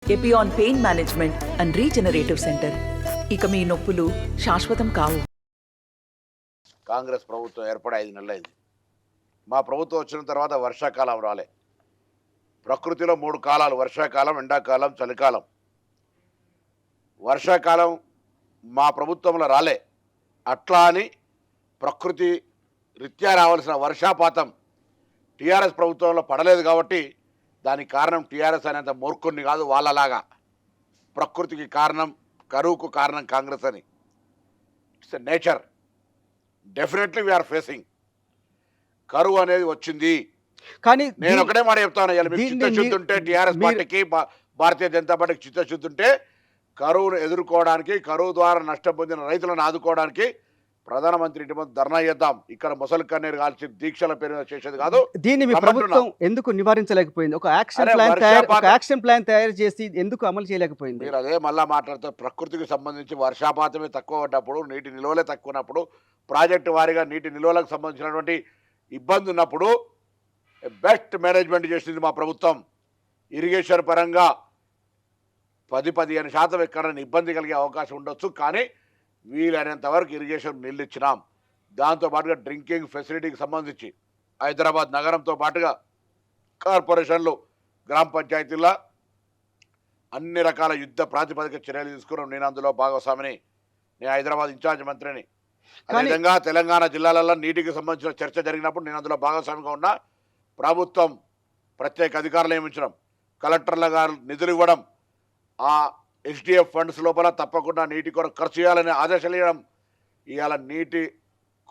Epione pain management and regenerative centre. ఇక మీ నొప్పులు శాశ్వతం కావు. కాంగ్రెస్ ప్రభుత్వం ఏర్పడి 5 నెలలైంది. మా ప్రభుత్వం వచ్చిన తర్వాత వర్షాకాలం రాలే. ప్రకృతిలో 3 కాలాలు: వర్షాకాలం, ఎండాకాలం, చలికాలం. వర్షాకాలం మా ప్రభుత్వంలో రాలే. అట్లా అని ప్రకృతి రీత్యా రావాల్సిన వర్షాపాతం టీఆర్ఎస్ ప్రభుత్వంలో పడలేదు కాబట్టి దానికి కారణం టీఆర్ఎస్ అనేంత మూర్ఖుణ్ణి కాదు, వాళ్ళలాగా. ప్రకృతికి కారణం, కరువుకు కారణం కాంగ్రెస్ అని. It's a nature. Definitely we are facing. కరువు అనేది వచ్చింది. కానీ నేను ఒకటే మాట చెప్తాను, ఇలా మీకు చిత్తశుద్ధి ఉంటే, టీఆర్ఎస్ పార్టీకి, భారతీయ జనతా పార్టీకి చిత్తశుద్ధి ఉంటే, కరువును ఎదుర్కోవడానికి, కరువు ద్వారా నష్టం పొందిన రైతులను ఆదుకోవడానికి ప్రధానమంత్రి ఇంటి ముందు ధర్నా చేద్దాం. ఇక్కడ ముసలి కన్నీరు కాల్చి దీక్షల పేరు మీద చేసేది కాదు. దీన్ని మీ ప్రభుత్వం ఎందుకు నివారించలేకపోయింది? ఒక యాక్షన్ ప్లాన్ తయారు చేసి ఎందుకు అమలు చేయలేకపోయింది? మీరు అదే మళ్ళా మాట్లాడుతూ, ప్రకృతికి సంబంధించి వర్షాపాతమే తక్కువ ఉన్నప్పుడు, నీటి నిల్వలే తక్కువ ఉన్నప్పుడు, ప్రాజెక్టు వారీగా నీటి నిల్వలకు సంబంధించినటువంటి ఇబ్బంది ఉన్నప్పుడు బెస్ట్ మేనేజ్మెంట్ చేసింది మా ప్రభుత్వం. ఇరిగేషన్ పరంగా 10-15% ఎక్కడైనా ఇబ్బంది కలిగే అవకాశం ఉండొచ్చు, కానీ వీలైనంత వరకు ఇరిగేషన్ నీళ్ళు ఇచ్చినాం. దాంతోపాటుగా డ్రింకింగ్ ఫెసిలిటీకి సంబంధించి హైదరాబాద్ నగరంతో పాటుగా కార్పొరేషన్లు, గ్రామ పంచాయతీల్లో అన్ని రకాల యుద్ధ ప్రాతిపదిక చర్యలు తీసుకున్నాం. నేను అందులో భాగస్వామిని. నేను హైదరాబాద్ ఇన్ఛార్జ్ మంత్రిని. అదేవిధంగా తెలంగాణ జిల్లాలలో నీటికి సంబంధించిన చర్చ జరిగినప్పుడు నేను అందులో భాగస్వామిగా ఉన్నా. ప్రభుత్వం ప్రత్యేక అధికారులు నియమించడం, కలెక్టర్ల గారు నిధులు ఇవ్వడం, ఆ ఎస్డిఎఫ్ ఫండ్స్ లోపల తప్పకుండా నీటి కొరకు ఖర్చు చేయాలని ఆదేశాలు ఇవ్వడం, ఇవాళ నీటి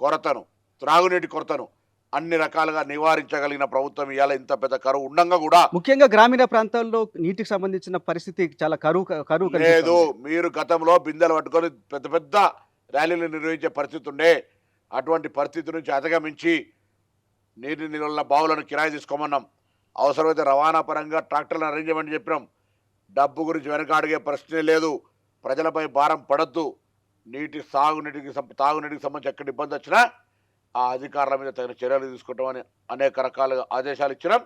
కొరతను, త్రాగునీటి కొరతను అన్ని రకాలుగా నివారించగలిగిన ప్రభుత్వం ఇవాళ ఇంత పెద్ద కరువు ఉండగా కూడా. ముఖ్యంగా గ్రామీణ ప్రాంతాల్లో నీటికి సంబంధించిన పరిస్థితి చాలా కరువు లేదు. మీరు గతంలో బిందెలు పట్టుకొని పెద్ద పెద్ద ర్యాలీలు నిర్వహించే పరిస్థితి ఉండే. అటువంటి పరిస్థితి నుంచి అధిగమించి నీటి నిల్వల బావులను కిరాయి తీసుకోమన్నాం. అవసరమైతే రవాణా పరంగా ట్రాక్టర్లను అరేంజ్మెంట్ చెప్పినాం. డబ్బు గురించి వెనకాడిగే ప్రశ్నే లేదు. ప్రజలపై భారం పడద్దు. తాగునీటికి సంబంధించి ఎక్కడ ఇబ్బంది వచ్చినా ఆ అధికారుల మీద తగిన చర్యలు తీసుకుంటామని అనేక రకాలుగా ఆదేశాలు ఇచ్చినాం.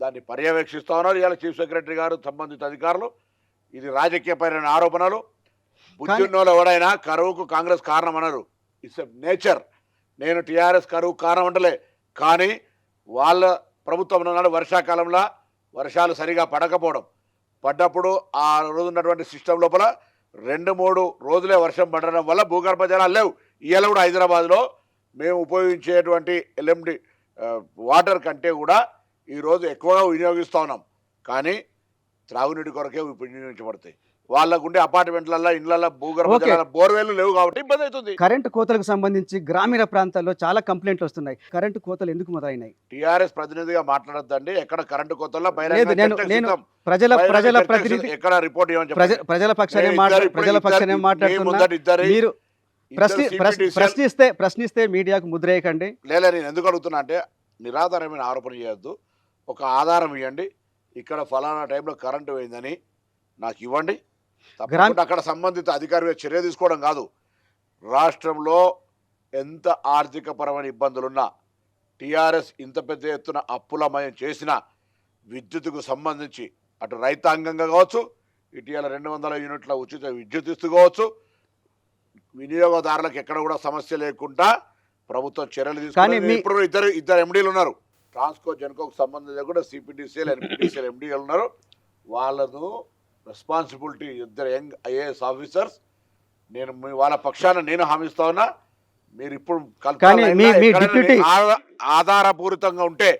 దాన్ని పర్యవేక్షిస్తూ ఉన్నారు ఇవాళ చీఫ్ సెక్రటరీ గారు, సంబంధిత అధికారులు. ఇది రాజకీయపరమైన ఆరోపణలు. బుద్ధిన్నోళ్ళు ఎవడైనా కరువుకు కాంగ్రెస్ కారణం అన్నారు. It's a nature. నేను టీఆర్ఎస్ కరువు కారణం అంటలే, కానీ వాళ్ళ ప్రభుత్వం నాడు వర్షాకాలంలో వర్షాలు సరిగా పడ్డప్పుడు ఆ రోజు ఉన్నటువంటి సిస్టమ్ లోపల 2-3 రోజులే వర్షం పడడం వల్ల భూగర్భ జలాలు లేవు. ఇవాళ కూడా హైదరాబాద్లో మేము ఉపయోగించేటువంటి ఎల్ఎండి వాటర్ కంటే కూడా ఈరోజు ఎక్కువగా వినియోగిస్తూ ఉన్నాం. కానీ త్రాగునీటి కొరకే వినియోగించబడతాయి. వాళ్ళకుండే అపార్ట్మెంట్లలో, ఇళ్లలో భూగర్భ జలాల బోర్వేలు లేవు కాబట్టి ఇబ్బంది అవుతుంది. కరెంటు కోతలకు సంబంధించి గ్రామీణ ప్రాంతాల్లో చాలా కంప్లైంట్లు వస్తున్నాయి. కరెంటు కోతలు ఎందుకు మొదలైనాయి? టీఆర్ఎస్ ప్రతినిధిగా మాట్లాడద్దండి. ఎక్కడ కరెంటు కోతల్లో ప్రజల ప్రతినిధి, ఎక్కడ రిపోర్ట్ ప్రజల పక్షానే మాట్లాడుతున్నారు. మీరు ప్రశ్నిస్తే మీడియాకు ముద్రేయకండి. లేదా నేను ఎందుకు అడుగుతున్నా అంటే, నిరాధారమైన ఆరోపణ చేయొద్దు. ఒక ఆధారం ఇవ్వండి. ఇక్కడ ఫలానా టైంలో కరెంటు పోయిందని నాకు ఇవ్వండి. తప్పకుండా అక్కడ సంబంధిత అధికారి చర్య తీసుకోవడం కాదు. రాష్ట్రంలో ఎంత ఆర్థికపరమైన ఇబ్బందులున్నా, టీఆర్ఎస్ ఇంత పెద్ద ఎత్తున అప్పులమయం చేసిన విద్యుత్తుకు సంబంధించి అటు రైతాంగంగా కావచ్చు, ఇటీవల 200 యూనిట్ల ఉచిత విద్యుత్ ఇస్తూ కావచ్చు, వినియోగదారులకు ఎక్కడ కూడా సమస్య లేకుండా ప్రభుత్వం చర్యలు తీసుకుంది. ఇప్పుడు ఇద్దరు ఎండీలు ఉన్నారు. ట్రాన్స్కో జెన్కోకు సంబంధించి కూడా సిపిడిసిఎల్, ఎన్పిడిసిఎల్ ఎండీలు ఉన్నారు. వాళ్ళను రెస్పాన్సిబిలిటీ ఇద్దరు యంగ్ ఐఏఎస్ ఆఫీసర్స్. నేను వాళ్ళ పక్షాన నేను హామీస్తా ఉన్నా. మీరు ఇప్పుడు ఆధారపూరితంగా ఉంటే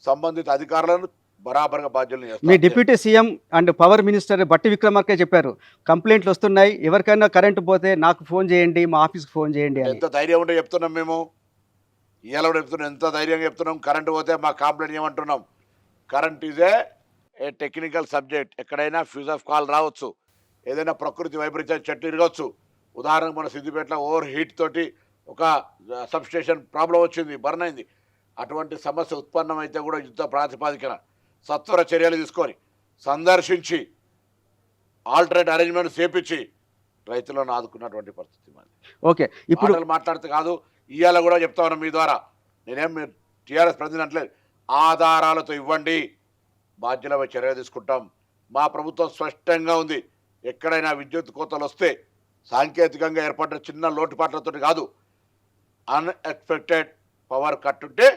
సంబంధిత అధికారులను బరాబర్గా బాధ్యులను చేస్తారు. మీ deputy CM and power minister Bhatti విక్రమార్కే చెప్పారు, కంప్లైంట్లు వస్తున్నాయి, ఎవరికైనా కరెంటు పోతే నాకు ఫోన్ చేయండి, మా ఆఫీస్కి ఫోన్ చేయండి. ఎంత ధైర్యం ఉంటే చెప్తున్నాం మేము. ఇవాళ కూడా చెప్తున్నాం, ఎంత ధైర్యంగా చెప్తున్నాం. కరెంటు పోతే మా కంప్లైంట్ ఏమంటున్నాం. Current is a technical subject. ఎక్కడైనా ఫ్యూజ్ ఆఫ్ కాల్ రావచ్చు, ఏదైనా ప్రకృతి వైపరీత్యం చెట్టు ఇరగవచ్చు. ఉదాహరణకు మన సిద్దిపేటలో ఓవర్ హీట్ తోటి ఒక సబ్స్టేషన్ ప్రాబ్లం వచ్చింది, బర్న్ అయింది. అటువంటి సమస్య ఉత్పన్నమైతే కూడా యుద్ధ ప్రాతిపాదికన సత్వర చర్యలు తీసుకొని సందర్శించి ఆల్టర్నేట్ అరేంజ్మెంట్ చేపించి రైతులను ఆదుకున్నటువంటి పరిస్థితి మాది. ఓకే, ఇప్పుడు మాట్లాడితే కాదు. ఇవాళ కూడా చెప్తా ఉన్నాం మీ ద్వారా. నేనేం మీరు టీఆర్ఎస్ ప్రతినిధి అంటలేదు. ఆధారాలతో ఇవ్వండి, బాధ్యులపై చర్య తీసుకుంటాం. మా ప్రభుత్వం స్పష్టంగా ఉంది. ఎక్కడైనా విద్యుత్ కోతలు వస్తే సాంకేతికంగా ఏర్పడ్డ చిన్న లోటుపాట్లతో కాదు, అన్ఎక్స్పెక్టెడ్ పవర్ కట్ ఉంటే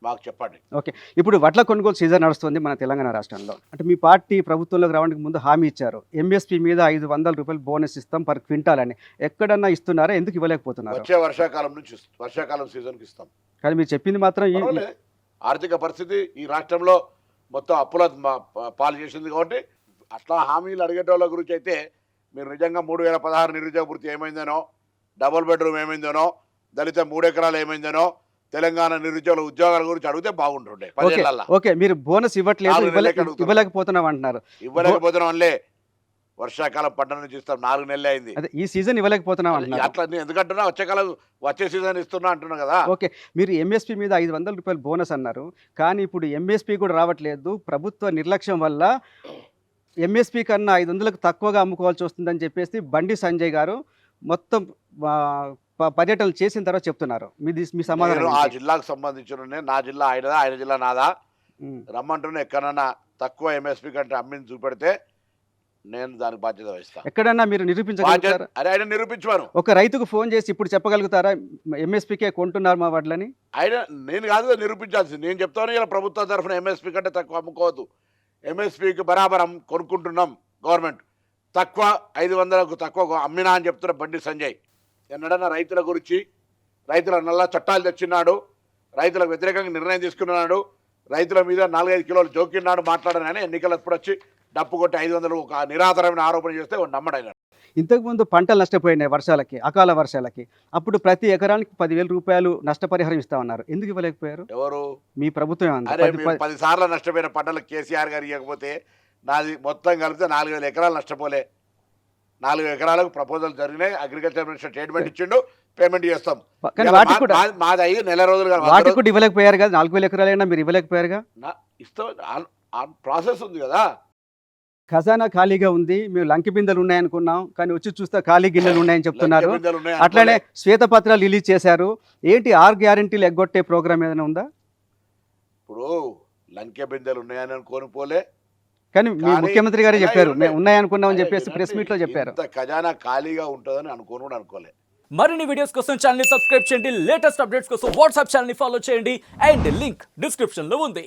మాకు చెప్పండి. ఓకే, ఇప్పుడు వడ్ల కొనుగోలు సీజన్ నడుస్తుంది మన తెలంగాణ రాష్ట్రంలో. అంటే మీ పార్టీ ప్రభుత్వంలోకి రావడానికి ముందు హామీ ఇచ్చారు, ఎంఎస్పీ మీద 500 రూపాయలు బోనస్ ఇస్తాం పర్ క్వింటాల్ అని. ఎక్కడన్నా ఇస్తున్నారా? ఎందుకు ఇవ్వలేకపోతున్నారు? వచ్చే వర్షాకాలం నుంచి వర్షాకాలం సీజన్కి ఇస్తాం. కానీ మీరు చెప్పింది మాత్రం పర్వాలేదు. ఆర్థిక పరిస్థితి ఈ రాష్ట్రంలో మొత్తం అప్పుల పాలు చేసింది కాబట్టి అట్లా హామీలు అడిగేటోళ్ళ గురించి అయితే మీరు నిజంగా 3016 నిరుద్యోగ వృత్తి ఏమైందనో, డబుల్ బెడ్రూమ్ ఏమైందనో, దళిత 3 ఎకరాలు ఏమైందనో, తెలంగాణ నిరుద్యోగుల ఉద్యోగాల గురించి అడిగితే బాగుంటుండే. 10 ఏళ్లలో ఓకే, మీరు బోనస్ ఇవ్వట్లేదు, ఇవ్వలేకపోతున్నాం అంటున్నారు. ఇవ్వలేకపోతున్నాం అనిలే, వర్షాకాలం పంట నుంచి ఇస్తాం, 4 నెలలు అయింది. అదే ఈ సీజన్ ఇవ్వలేకపోతున్నాం అంటున్నారు. అట్లా ఎందుకంటున్నా, వచ్చే సీజన్ ఇస్తున్నా అంటున్నా కదా. ఓకే, మీరు ఎంఎస్పీ మీద 500 రూపాయలు బోనస్ అన్నారు, కానీ ఇప్పుడు ఎంఎస్పీ కూడా రావట్లేదు. ప్రభుత్వ నిర్లక్ష్యం వల్ల ఎంఎస్పీ కన్నా 500లకు తక్కువగా అమ్ముకోవాల్సి వస్తుందని చెప్పేసి బండి సంజయ్ గారు మొత్తం పర్యటనలు చేసిన తర్వాత చెప్తున్నారు. మీ సమాధానం? ఆ జిల్లాకు సంబంధించిన నా జిల్లా ఆయన జిల్లా నాదా, రమ్మంటున్నా ఎక్కడన్నా తక్కువ ఎంఎస్పీ కంటే అమ్మిని చూపెడితే నేను దానికి బాధ్యత వహిస్తాను. ఎక్కడన్నా మీరు నిరూపించగలుగుతారా? అరే ఆయన నిరూపించమను. ఒక రైతుకు ఫోన్ చేసి ఇప్పుడు చెప్పగలుగుతారా ఎంఎస్పీకే కొంటున్నారు మా వడ్లని? నేను కాదు నిరూపించాల్సింది. నేను చెప్తాను, ఇలా ప్రభుత్వం తరఫున ఎంఎస్పీ కంటే తక్కువ అమ్ముకోవద్దు, ఎంఎస్పీకి బరాబరం కొనుక్కుంటున్నాం, గవర్నమెంట్ తక్కువ 500కు తక్కువ అమ్మినా అని చెప్తున్న బండి సంజయ్. ఎన్నడన్నా రైతుల గురించి, రైతుల నల్ల చట్టాలు తెచ్చినాడు, రైతులకు వ్యతిరేకంగా నిర్ణయం తీసుకున్నాడు, రైతుల మీద 4-5 కిలోలు జోకిన్నాడు మాట్లాడనని ఎన్నికలు ఎప్పుడు వచ్చి డప్పు కొట్టి 500 ఒక నిరాధారమైన ఆరోపణ చేస్తే నమ్మడైనా. ఇంతకుముందు పంటలు నష్టపోయినాయి వర్షాలకి, అకాల వర్షాలకి. అప్పుడు ప్రతి ఎకరానికి 10,000 రూపాయలు నష్టపరిహారం ఇస్తామన్నారు. ఎందుకు ఇవ్వలేకపోయారు? ఎవరు? మీ ప్రభుత్వం. 10 సార్లు నష్టపోయిన పంటలకు కేసీఆర్ గారు ఇవ్వకపోతే నాది మొత్తం కలిపితే 4,000 ఎకరాలు నష్టపోలే. 4 ఎకరాలకు ప్రపోజల్ జరిగినాయి, అగ్రికల్చర్ మినిస్టర్ స్టేట్మెంట్ ఇచ్చిండు, పేమెంట్ చేస్తాం. మాది 5 నెల రోజులు వాటికి కూడా ఇవ్వలేకపోయారు కదా. 4,000 ఎకరాలైనా మీరు ఇవ్వలేకపోయారుగా. ఇస్తాం, ప్రాసెస్ ఉంది కదా. ఖజానా ఖాళీగా ఉంది, మేము లంకి బిందెలు ఉన్నాయనుకున్నాం, కానీ వచ్చి చూస్తే ఖాళీ గిన్నెలు ఉన్నాయని చెప్తున్నారు. అట్లనే శ్వేతపత్రాలు రిలీజ్ చేశారు. ఏంటి 6 గ్యారెంటీలు ఎగ్గొట్టే ప్రోగ్రామ్ ఏదైనా ఉందా? ఇప్పుడు లంకె బిందెలు ఉన్నాయని అనుకోని పోలే, కానీ మీ ముఖ్యమంత్రి గారే చెప్పారు మేము ఉన్నాయనుకున్నామని చెప్పేసి ప్రెస్ మీట్ లో చెప్పారు. ఖజానా ఖాళీగా ఉంటుందని అనుకోను అనుకోలే. మరిన్ని వీడియోస్ కోసం ఛానల్ ని సబ్స్క్రైబ్ చేయండి, లేటెస్ట్ అప్డేట్స్ కోసం వాట్సాప్ ఛానల్ ని ఫాలో చేయండి, అండ్ లింక్ డిస్క్రిప్షన్ లో ఉంది.